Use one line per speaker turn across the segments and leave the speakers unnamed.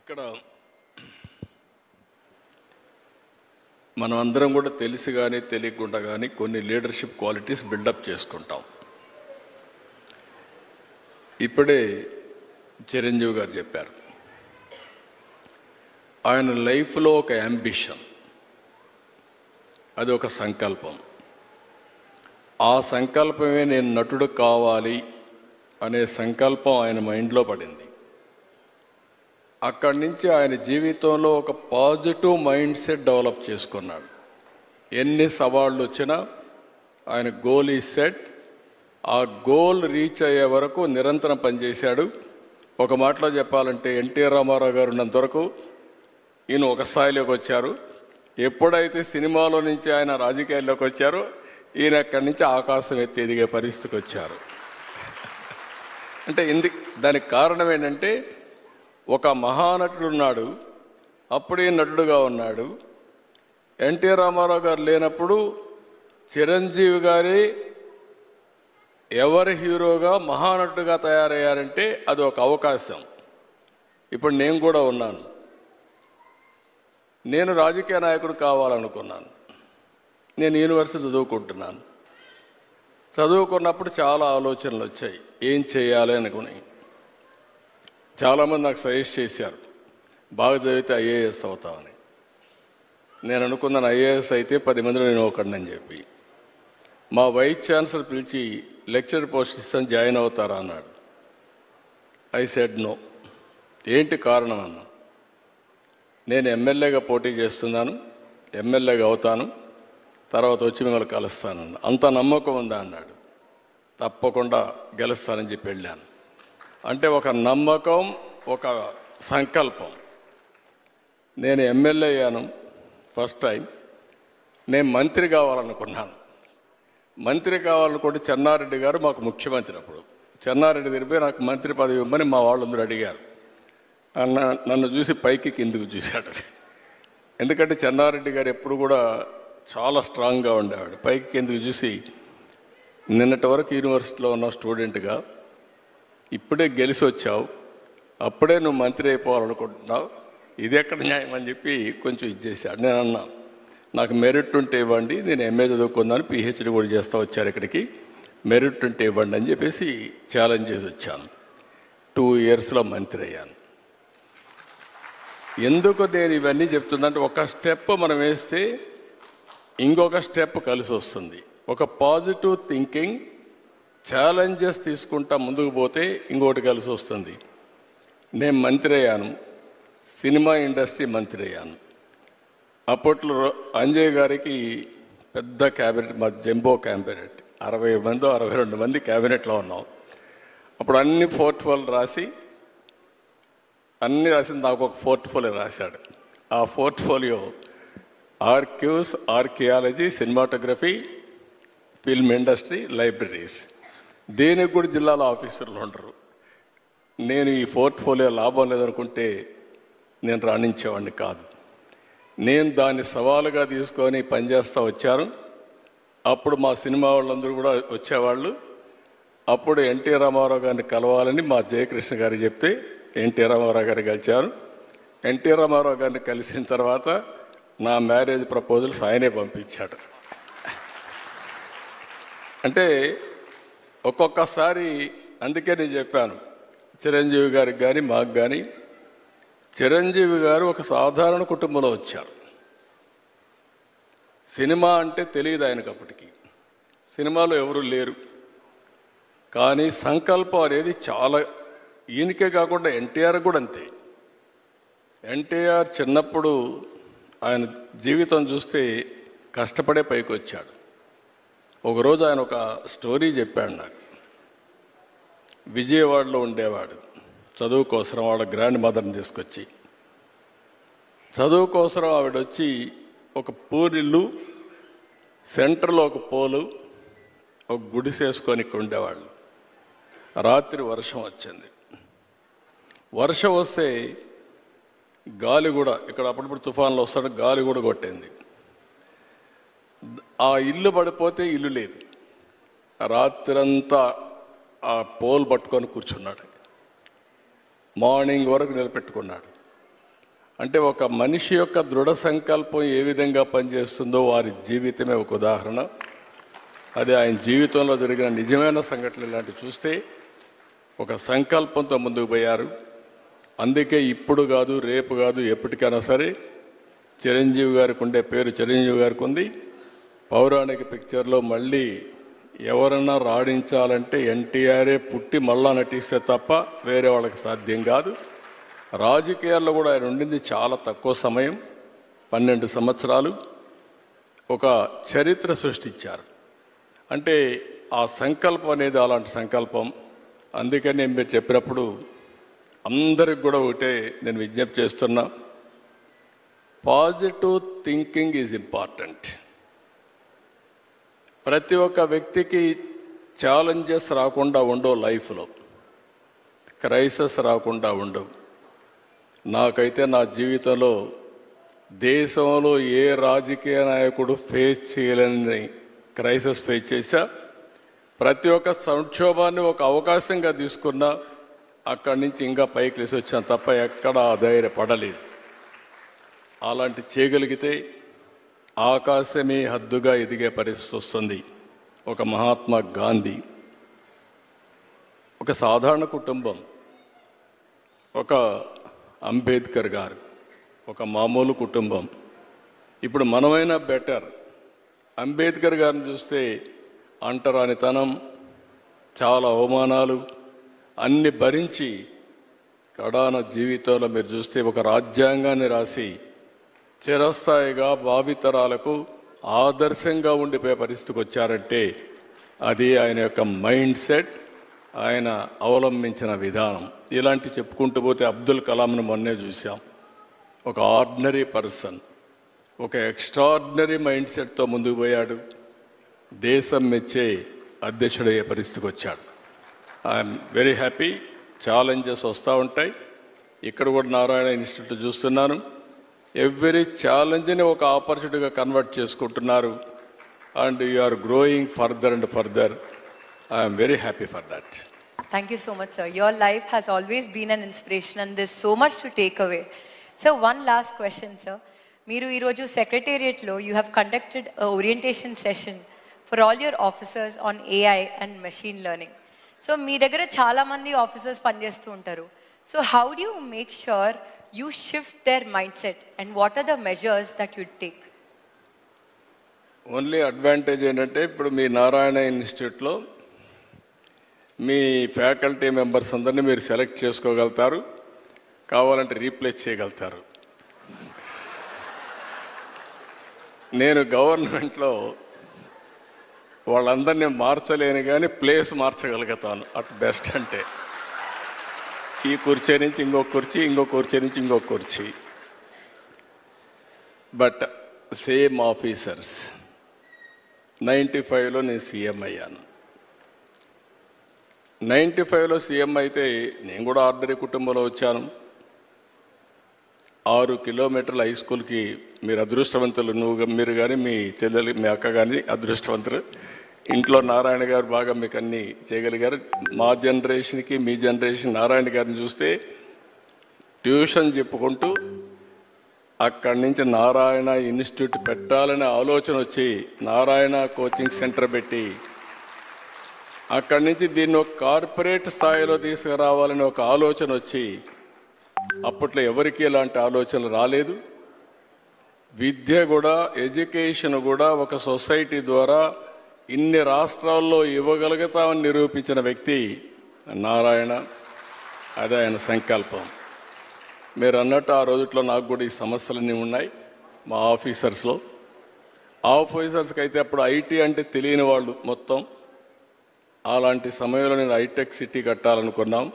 ఇక్కడ మనం అందరం కూడా తెలిసి కానీ తెలియకుండా కానీ కొన్ని లీడర్షిప్ క్వాలిటీస్ బిల్డప్ చేసుకుంటాం. ఇప్పుడే చిరంజీవి గారు చెప్పారు, ఆయన లైఫ్లో ఒక యాంబిషన్, అది ఒక సంకల్పం. ఆ సంకల్పమే నేను నటుడు కావాలి అనే సంకల్పం ఆయన మైండ్లో పడింది. అక్కడి నుంచి ఆయన జీవితంలో ఒక పాజిటివ్ మైండ్ సెట్ డెవలప్ చేసుకున్నాడు. ఎన్ని సవాళ్ళు వచ్చినా ఆయన గోల్ ఈ సెట్, ఆ గోల్ రీచ్ అయ్యే వరకు నిరంతరం పనిచేశాడు. ఒక మాటలో చెప్పాలంటే ఎన్టీ రామారావు గారు ఉన్నంత వరకు ఈయన ఒక స్థాయిలోకి వచ్చారు. ఎప్పుడైతే సినిమాలో నుంచి ఆయన రాజకీయాల్లోకి వచ్చారో ఈయన అక్కడి నుంచి ఆకాశం ఎత్తి ఎదిగే పరిస్థితికి వచ్చారు. అంటే దానికి కారణం ఏంటంటే ఒక మహానటుడు ఉన్నాడు, అప్పుడే నటుడుగా ఉన్నాడు. ఎన్టీ రామారావు గారు లేనప్పుడు చిరంజీవి గారి ఎవరి హీరోగా మహానటుడుగా తయారయ్యారంటే అది ఒక అవకాశం. ఇప్పుడు నేను కూడా ఉన్నాను. నేను రాజకీయ నాయకుడు కావాలనుకున్నాను. నేను యూనివర్సిటీ చదువుకుంటున్నాను. చదువుకున్నప్పుడు చాలా ఆలోచనలు వచ్చాయి, ఏం చేయాలి అనుకుని. చాలామంది నాకు సజెస్ట్ చేశారు, బాగా చదివితే ఐఏఎస్ అవుతామని. నేను అనుకున్నాను ఐఏఎస్ అయితే 10 మందిలో నేను ఒకడిని చెప్పి. మా వైస్ ఛాన్సలర్ పిలిచి లెక్చర్ పోస్ట్ ఇస్తాను, జాయిన్ అవుతారా అన్నాడు. I said no. ఏంటి కారణం అన్నా. నేను ఎమ్మెల్యేగా పోటీ చేస్తున్నాను, ఎమ్మెల్యేగా అవుతాను, తర్వాత వచ్చి మిమ్మల్ని కలుస్తానన్న. అంత నమ్మకం ఉందా అన్నాడు. తప్పకుండా గెలుస్తానని చెప్పి వెళ్ళాను. అంటే ఒక నమ్మకం, ఒక సంకల్పం. నేను ఎమ్మెల్యే అయ్యాను ఫస్ట్ టైం. నేను మంత్రి కావాలనుకున్నాను. మంత్రి కావాలనుకుంటే చెన్నారెడ్డి గారు మాకు ముఖ్యమంత్రి. అప్పుడు చెన్నారెడ్డి తిరిగిపోయి నాకు మంత్రి పదవి ఇవ్వమని మా వాళ్ళందరూ అడిగారు. నన్ను చూసి పైకి కిందికి చూశాడు. ఎందుకంటే చెన్నారెడ్డి గారు ఎప్పుడు కూడా చాలా స్ట్రాంగ్గా ఉండేవాడు. పైకి కిందికి చూసి, నిన్నటి వరకు యూనివర్సిటీలో ఉన్న స్టూడెంట్గా ఇప్పుడే గెలిచి వచ్చావు, అప్పుడే నువ్వు మంత్రి అయిపోవాలనుకుంటున్నావు, ఇది ఎక్కడ న్యాయం అని చెప్పి కొంచెం ఇచ్చేసాడు. నేను అన్నా, నాకు మెరిట్ ఉంటే ఇవ్వండి, నేను ఎంఏ చదువుకున్నాను, పిహెచ్డి కూడా చేస్తూ వచ్చారు ఇక్కడికి, మెరిట్ ఉంటే ఇవ్వండి అని చెప్పేసి ఛాలెంజ్ చేసి వచ్చాను. 2 ఇయర్స్లో మంత్రి అయ్యాను. ఎందుకు నేను ఇవన్నీ చెప్తుందంటే, ఒక స్టెప్ మనం వేస్తే ఇంకొక స్టెప్ కలిసి వస్తుంది. ఒక పాజిటివ్ థింకింగ్, ఛాలెంజెస్ తీసుకుంటా ముందుకు పోతే ఇంకోటి కలిసి వస్తుంది. నేను మంత్రి అయ్యాను, సినిమా ఇండస్ట్రీ మంత్రి అయ్యాను. అప్పట్లో అంజయ్ గారికి పెద్ద క్యాబినెట్, మా జంబో క్యాబినెట్, 60 మంది 62 మంది క్యాబినెట్లో ఉన్నాం. అప్పుడు అన్ని పోర్ట్ఫోలియో రాసి నాకు ఒక పోర్ట్ఫోలియో రాశాడు. ఆ portfolio archives, archaeology, cinematography, film industry, libraries. దేనికి కూడా జిల్లాలో ఆఫీసర్లు ఉండరు. నేను ఈ పోర్ట్ఫోలియో లాభం లేదనుకుంటే నేను రాణించేవాడిని కాదు. నేను దాన్ని సవాలుగా తీసుకొని పనిచేస్తూ వచ్చాను. అప్పుడు మా సినిమా వాళ్ళందరూ కూడా వచ్చేవాళ్ళు. అప్పుడు ఎన్టీ రామారావు గారిని కలవాలని మా జయకృష్ణ గారికి చెప్తే ఎన్టీ రామారావు గారిని కలిశారు. ఎన్టీ రామారావు గారిని కలిసిన తర్వాత నా మ్యారేజ్ ప్రపోజల్స్ ఆయనే పంపించాడు. అంటే ఒక్కొక్కసారి, అందుకే నేను చెప్పాను చిరంజీవి గారికి కానీ మాకు కానీ, చిరంజీవి గారు ఒక సాధారణ కుటుంబంలో వచ్చారు. సినిమా అంటే తెలియదు ఆయనకు అప్పటికి, సినిమాలో ఎవరు లేరు. కానీ సంకల్పం అనేది చాలా, ఈయనకే కాకుండా ఎన్టీఆర్ కూడా అంతే. ఎన్టీఆర్ చిన్నప్పుడు ఆయన జీవితం చూస్తే కష్టపడే పైకి వచ్చాడు. ఒకరోజు ఆయన ఒక స్టోరీ చెప్పాడు నాకు. విజయవాడలో ఉండేవాడు, చదువు కోసం వాళ్ళ గ్రాండ్ మదర్ని తీసుకొచ్చి, చదువు కోసం ఆవిడ వచ్చి ఒక పూరిల్లు, సెంటర్లో ఒక పోలు, ఒక గుడిసేసుకొని ఇక్కడ ఉండేవాళ్ళు. రాత్రి వర్షం వచ్చింది. వర్షం వస్తే గాలి కూడా, ఇక్కడ అప్పుడప్పుడు తుఫాన్లు వస్తాడు, గాలి కూడా కొట్టింది. ఆ ఇల్లు పడిపోతే ఇల్లు లేదు. రాత్రంతా ఆ పోల్ పట్టుకొని కూర్చున్నాడు. మార్నింగ్ వరకు నిలబెట్టుకున్నాడు. అంటే ఒక మనిషి యొక్క దృఢ సంకల్పం ఏ విధంగా పనిచేస్తుందో వారి జీవితమే ఒక ఉదాహరణ. అది ఆయన జీవితంలో జరిగిన నిజమైన సంఘటనలు ఇలాంటివి చూస్తే ఒక సంకల్పంతో ముందుకు పోయారు. అందుకే ఇప్పుడు కాదు, రేపు కాదు, ఎప్పటికైనా సరే చిరంజీవి గారికి ఉండే పేరు చిరంజీవి గారికి ఉంది. పౌరాణిక పిక్చర్లో మళ్ళీ ఎవరన్నా రాణించాలంటే ఎన్టీఆర్ఏ పుట్టి మళ్ళా నటిస్తే తప్ప వేరే వాళ్ళకి సాధ్యం కాదు. రాజకీయాల్లో కూడా ఆయన ఉండింది చాలా తక్కువ సమయం, 12 సంవత్సరాలు. ఒక చరిత్ర సృష్టించారు. అంటే ఆ సంకల్పం అనేది అలాంటి సంకల్పం. అందుకని మీరు చెప్పినప్పుడు అందరికి కూడా ఒకటే నేను విజ్ఞప్తి చేస్తున్నా, పాజిటివ్ థింకింగ్ ఈజ్ ఇంపార్టెంట్. ప్రతి ఒక్క వ్యక్తికి ఛాలెంజెస్ రాకుండా ఉండవు, లైఫ్లో క్రైసిస్ రాకుండా ఉండవు. నాకైతే నా జీవితంలో దేశంలో ఏ రాజకీయ నాయకుడు ఫేస్ చేయలేని క్రైసిస్ ఫేస్ చేశా. ప్రతి ఒక్క సంక్షోభాన్ని ఒక అవకాశంగా తీసుకున్నా, అక్కడి నుంచి ఇంకా పైకి లేసి వచ్చాను తప్ప ఎక్కడా ధైర్యపడలేదు. అలాంటి చేయగలిగితే ఆకాశమే హద్దుగా ఎదిగే పరిస్థితి వస్తుంది. ఒక మహాత్మా గాంధీ, ఒక సాధారణ కుటుంబం, ఒక అంబేద్కర్ గారు, ఒక మామూలు కుటుంబం. ఇప్పుడు మనమైనా బెటర్. అంబేద్కర్ గారిని చూస్తే అంటరానితనం, చాలా అవమానాలు అన్ని భరించి కడాన జీవితంలో మీరు చూస్తే ఒక రాజ్యాంగాన్ని రాసి చిరస్థాయిగా భావితరాలకు ఆదర్శంగా ఉండిపోయే పరిస్థితికి వచ్చారంటే అది ఆయన యొక్క మైండ్ సెట్, ఆయన అవలంబించిన విధానం. ఇలాంటి చెప్పుకుంటూ పోతే అబ్దుల్ కలాంను మొన్నే చూసాం. ఒక ఆర్డినరీ పర్సన్, ఒక ఎక్స్ట్రాడినరీ మైండ్ సెట్తో ముందుకు పోయాడు. దేశం మెచ్చే అధ్యక్షుడయ్యే పరిస్థితికి వచ్చాడు. I'm very happy. ఛాలెంజెస్ వస్తూ ఉంటాయి. ఇక్కడ కూడా నారాయణ ఇన్స్టిట్యూట్ చూస్తున్నాను. ఎవ్రీ ఛాలెంజ్ని ఒక ఆపర్చునిటీగా కన్వర్ట్ చేసుకుంటున్నారు. And you are growing further and further. I'm very happy for that.
Thank you so much, sir. Your life has always been an inspiration and there's so much to take away. So one last question, sir. Meeru ee roju secretariat lo you have conducted a orientation session for all your officers on AI and machine learning. So మీ దగ్గర చాలా మంది officers పనిచేస్తూ ఉంటారు. So how do you make sure you shift their mindset and what are the measures that you take?
Only advantage ఏంటంటే ఇప్పుడు మీ నారాయణ ఇన్స్టిట్యూట్లో మీ faculty members అందరినీ మీరు సెలెక్ట్ చేసుకోగలుగుతారు, కావాలంటే రీప్లేస్ చేయగలుగుతారు. నేను గవర్నమెంట్లో వాళ్ళందరినీ మార్చలేను కానీ ప్లేస్ మార్చగలుగుతాను అట్ బెస్ట్. అంటే ఈ కుర్చీ నుంచి ఇంకో కుర్చీ, ఇంకో కుర్చీ నుంచి ఇంకో కుర్చీ. But same officers. 95లో నేను సీఎం అయ్యాను. 95లో సీఎం అయితే నేను కూడా ఆర్డినరీ కుటుంబంలో వచ్చాను. 6 కిలోమీటర్ల హై స్కూల్కి మీరు అదృష్టవంతులు, మీరు కానీ మీ చెల్లెలు మీ అక్క కానీ అదృష్టవంతులు. ఇంట్లో నారాయణ గారు బాగా మీకు అన్నీ చేయగలిగారు. మా జనరేషన్కి మీ జనరేషన్ నారాయణ గారిని చూస్తే ట్యూషన్ చెప్పుకుంటూ అక్కడి నుంచి నారాయణ ఇన్స్టిట్యూట్ పెట్టాలనే ఆలోచన వచ్చి నారాయణ కోచింగ్ సెంటర్ పెట్టి అక్కడి నుంచి దీన్ని ఒక కార్పొరేట్ స్థాయిలో తీసుకురావాలని ఒక ఆలోచన వచ్చి, అప్పట్లో ఎవరికి ఇలాంటి ఆలోచనలు రాలేదు. విద్య కూడా, ఎడ్యుకేషన్ కూడా ఒక సొసైటీ ద్వారా ఇన్ని రాష్ట్రాల్లో ఇవ్వగలుగుతామని నిరూపించిన వ్యక్తి నారాయణ. అదే ఆయన సంకల్పం. మీరు అన్నట్టు ఆ రోజుట్లో నాకు కూడా ఈ సమస్యలన్నీ ఉన్నాయి మా ఆఫీసర్స్లో. ఆఫీసర్స్కి అయితే అప్పుడు ఐటీ అంటే తెలియని వాళ్ళు మొత్తం. అలాంటి సమయంలో నేను హైటెక్ సిటీ కట్టాలనుకున్నాం.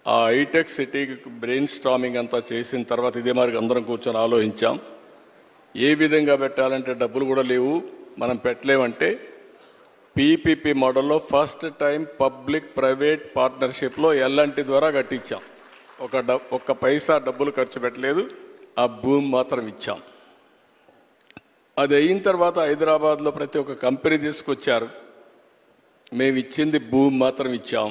ఆ హైటెక్ సిటీకి బ్రెయిన్ స్టార్మింగ్ అంతా చేసిన తర్వాత ఇదే మరి అందరం కూర్చొని ఆలోచించాం. ఏ విధంగా పెట్టాలంటే డబ్బులు కూడా లేవు, మనం పెట్టలేమంటే పీపీపీ మోడల్లో ఫస్ట్ టైం పబ్లిక్ ప్రైవేట్ పార్ట్నర్షిప్లో ఎల్ఎన్టీ ద్వారా కట్టించాం. ఒక్క పైసా డబ్బులు ఖర్చు పెట్టలేదు, ఆ భూమి మాత్రం ఇచ్చాం. అది అయిన తర్వాత హైదరాబాద్లో ప్రతి ఒక్క కంపెనీ తీసుకొచ్చారు. మేము ఇచ్చింది భూమి మాత్రం ఇచ్చాం.